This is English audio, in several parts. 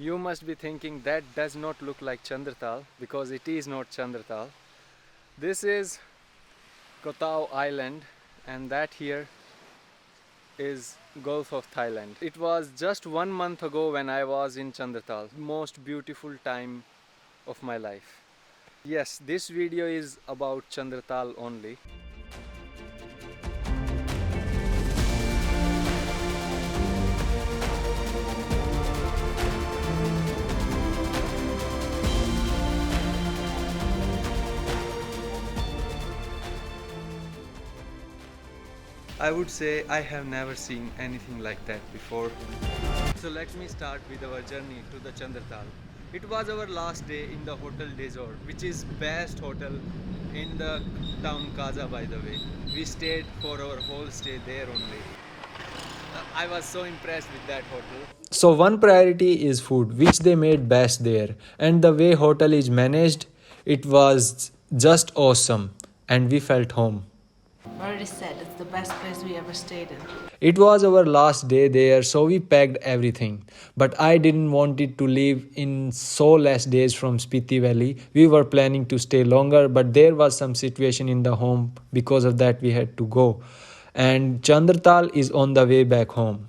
You must be thinking that does not look like Chanderatal, because it is not Chanderatal. This is Koh Tao Island, and that here is Gulf of Thailand. It was just 1 month ago when I was in Chanderatal. Most beautiful time of my life. Yes, this video is about Chanderatal only. I would say I have never seen anything like that before. So let me start with our journey to the Chanderatal. It was our last day in the Hotel Desor, which is best hotel in the town Kaza, by the way. We stayed for our whole stay there only. I was so impressed with that hotel. So one priority is food, which they made best there. And the way hotel is managed, it was just awesome. And we felt home. Already said it's the best place we ever stayed in. It was our last day there, so we packed everything. But I didn't want it to leave in so less days from Spiti Valley. We were planning to stay longer, but there was some situation in the home. Because of that, we had to go. And Chanderatal is on the way back home.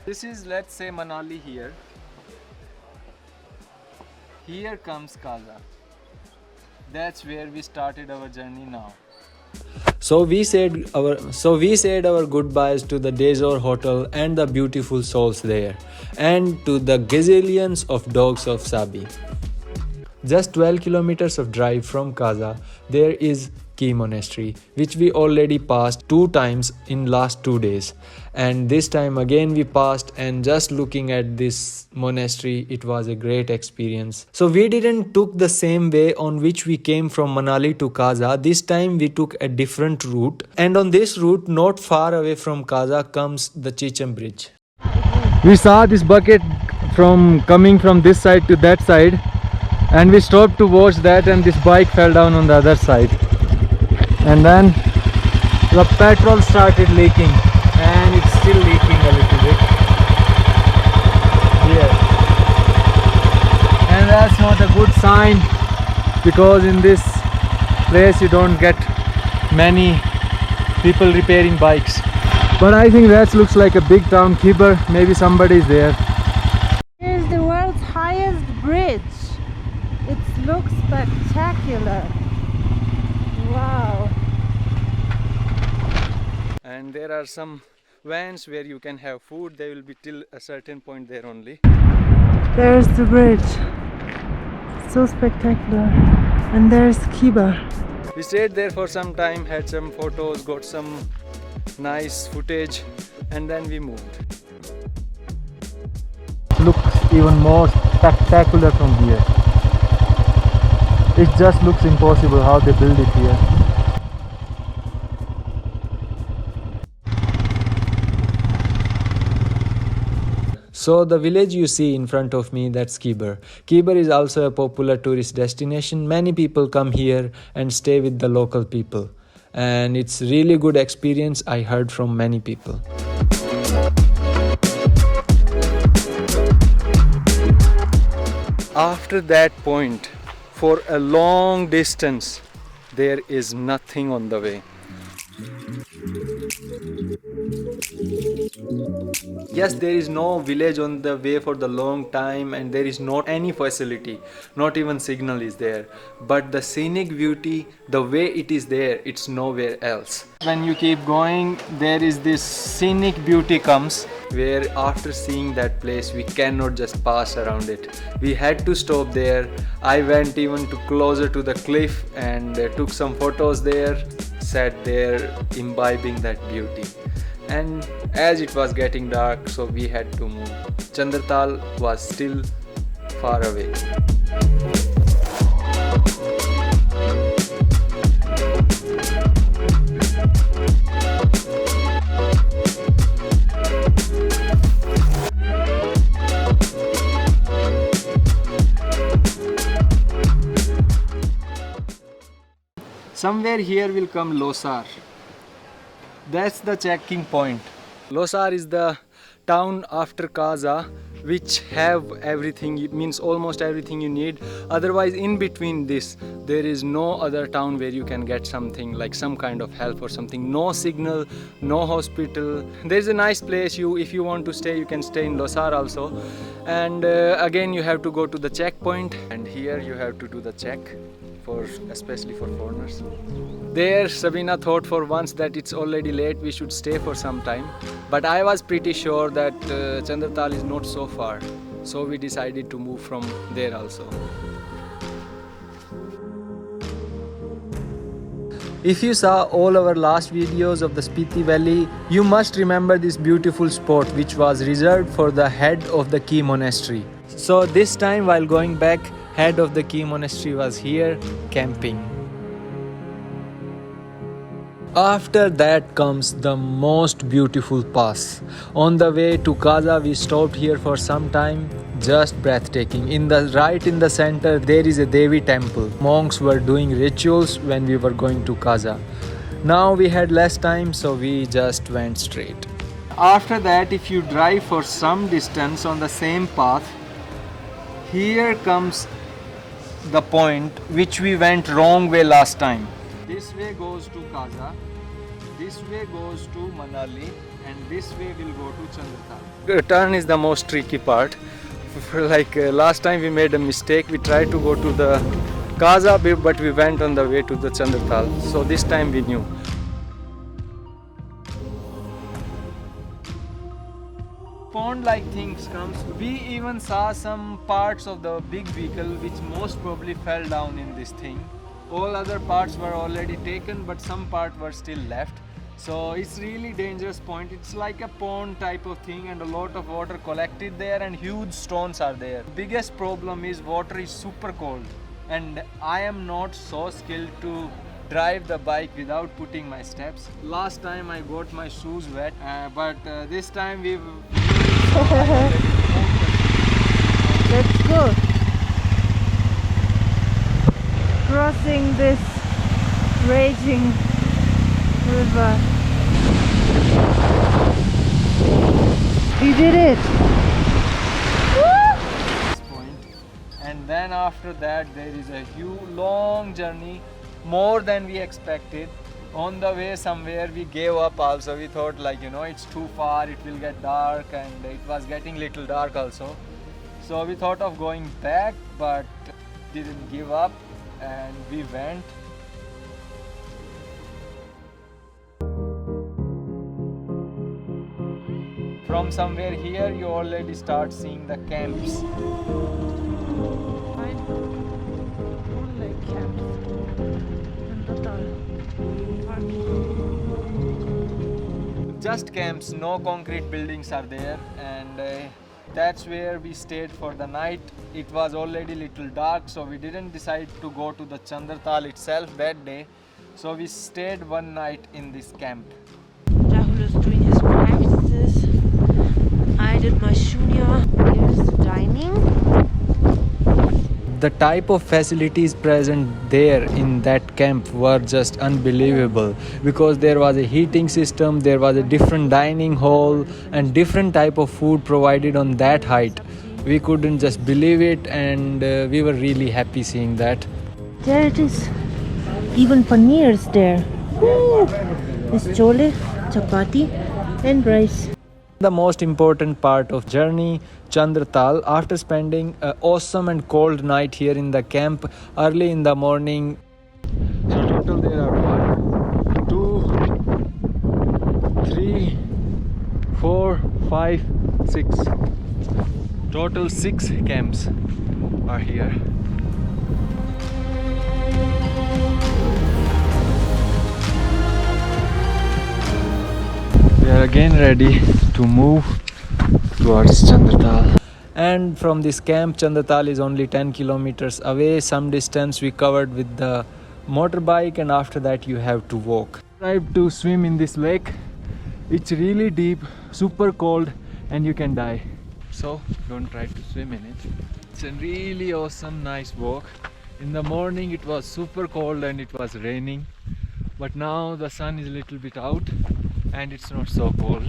This is, let's say, Manali here. Here comes Kaza. That's where we started our journey now. So we said our goodbyes to the Desor Hotel and the beautiful souls there, and to the gazillions of dogs of Sabi. Just 12 kilometers of drive from Kaza, there is Key Monastery, which we already passed 2 times in last 2 days. And this time again we passed, and just looking at this monastery, it was a great experience. So we didn't took the same way on which we came from Manali to Kaza. This time we took a different route. And on this route, not far away from Kaza, comes the Chicham Bridge. We saw this bucket coming from this side to that side, and we stopped to watch that, and this bike fell down on the other side. And then the petrol started leaking, and it's still leaking a little bit. Yeah. And that's not a good sign, because in this place you don't get many people repairing bikes. But I think that looks like a big town, Khyber. Maybe somebody is there. Here's the world's highest bridge. It looks spectacular. Wow. And there are some vans where you can have food. They will be till a certain point there only. There's the bridge. So spectacular. And there's Khyber. We stayed there for some time, had some photos, got some nice footage, and then we moved. Looks even more spectacular from here. It just looks impossible how they build it here. So the village you see in front of me, that's Khyber. Khyber is also a popular tourist destination. Many people come here and stay with the local people. And it's really good experience, I heard from many people. After that point, for a long distance, there is nothing on the way. Yes, there is no village on the way for the long time, and there is not any facility, not even signal is there. But the scenic beauty, the way it is there, it's nowhere else. When you keep going, there is this scenic beauty comes, where after seeing that place, we cannot just pass around it. We had to stop there. I went even closer to the cliff and took some photos there, sat there imbibing that beauty. And as it was getting dark, so we had to move. Chanderatal was still far away. Somewhere here will come Losar. That's the checking point. Losar is the town after Kaza which have everything, it means almost everything you need. Otherwise, in between this, there is no other town where you can get something like some kind of help or something. No signal, no hospital. There's a nice place, if you want to stay, you can stay in Losar also. And again, you have to go to the checkpoint, and here you have to do the check, especially for foreigners. There, Sabina thought for once that it's already late, we should stay for some time. But I was pretty sure that Chanderatal is not so far. So we decided to move from there also. If you saw all our last videos of the Spiti Valley, you must remember this beautiful spot which was reserved for the head of the key monastery. So this time while going back, head of the key monastery was here camping. After that comes the most beautiful pass. On the way to Kaza, we stopped here for some time. Just breathtaking. Right in the center, there is a Devi temple. Monks were doing rituals when we were going to Kaza. Now we had less time, so we just went straight. After that, if you drive for some distance on the same path, here comes the point which we went wrong way last time. This way goes to Kaza, this way goes to Manali, and this way will go to Chanderatal. The turn is the most tricky part. Last time we made a mistake, we tried to go to the Kaza, but we went on the way to the Chanderatal. So this time we knew. Pond-like things comes. We even saw some parts of the big vehicle which most probably fell down in this thing. All other parts were already taken, but some part were still left. So it's really dangerous point. It's like a pond type of thing, and a lot of water collected there, and huge stones are there. Biggest problem is water is super cold, and I am not so skilled to drive the bike without putting my steps. Last time I got my shoes wet, but this time we've Let's go. Crossing this raging river. You did it! And then after that there is a huge long journey, more than we expected. On the way somewhere we gave up also. We thought it's too far, it will get dark, and it was getting little dark also. So we thought of going back, but didn't give up, and we went. From somewhere here you already start seeing the camps. Just camps, no concrete buildings are there, and that's where we stayed for the night. It was already little dark, so we didn't decide to go to the Chanderatal itself that day. So we stayed one night in this camp. Rahul is doing his practices. I did my shunya. Here's the dining. The type of facilities present there in that camp were just unbelievable, because there was a heating system, there was a different dining hall, and different type of food provided on that height. We couldn't just believe it, and we were really happy seeing that. There it is. Even paneer is there. Woo! It's chole, chapati, and rice. The most important part of journey, Chanderatal. After spending an awesome and cold night here in the camp, early in the morning. So total there are 1, 2, 3, 4, 5, 6. Total 6 camps are here. We are again ready to move towards Chanderatal. And from this camp, Chanderatal is only 10 kilometers away. Some distance we covered with the motorbike, and after that you have to walk. Try to swim in this lake. It's really deep, super cold, and you can die. So don't try to swim in it. It's a really awesome, nice walk. In the morning it was super cold and it was raining, but now the sun is a little bit out and it's not so cold.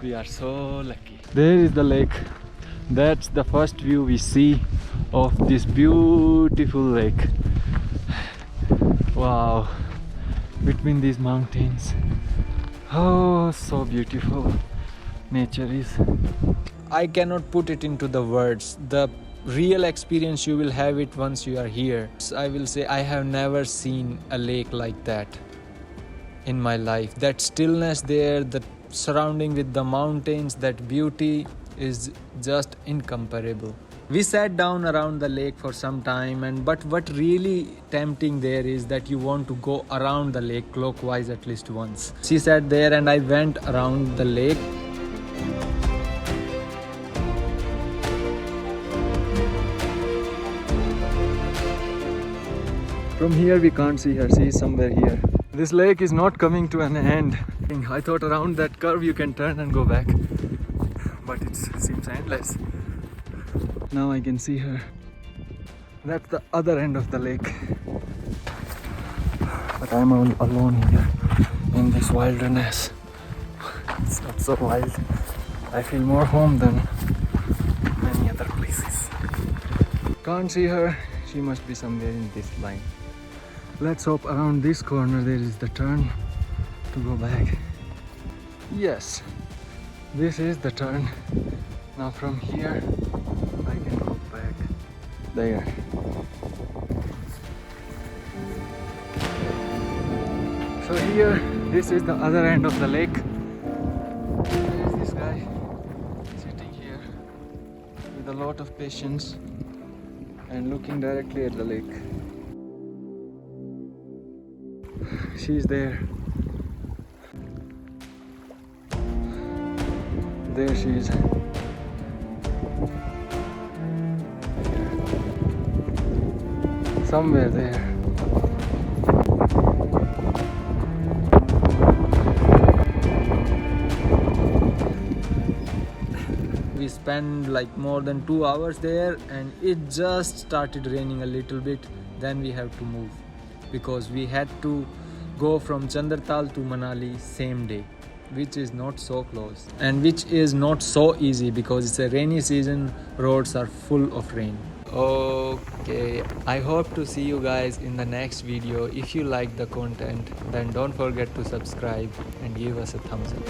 We are so lucky. There is the lake. That's the first view we see of this beautiful lake. Wow, between these mountains. Oh, so beautiful nature is. I cannot put it into the words. The real experience you will have it once you are here. I will say I have never seen a lake like that in my life. That stillness there, the surrounding with the mountains, that beauty is just incomparable. We sat down around the lake for some time, but what really tempting there is that you want to go around the lake clockwise at least once. She sat there and I went around the lake. From here we can't see her. She is somewhere here. This lake is not coming to an end. I thought around that curve you can turn and go back, but it seems endless. Now I can see her. That's the other end of the lake. But I'm all alone here in this wilderness. It's not so wild. I feel more home than many other places. Can't see her. She must be somewhere in this line. Let's hope around this corner there is the turn to go back. Yes, this is the turn. Now from here I can go back there. So here, this is the other end of the lake. There is this guy sitting here with a lot of patience and looking directly at the lake. She's there. There she is. Somewhere there. We spent like more than 2 hours there and it just started raining a little bit. Then we have to move because we had to go from Chanderatal to Manali same day, which is not so close and which is not so easy because it's a rainy season. Roads are full of rain. Okay, I hope to see you guys in the next video. If you like the content, then don't forget to subscribe and give us a thumbs up.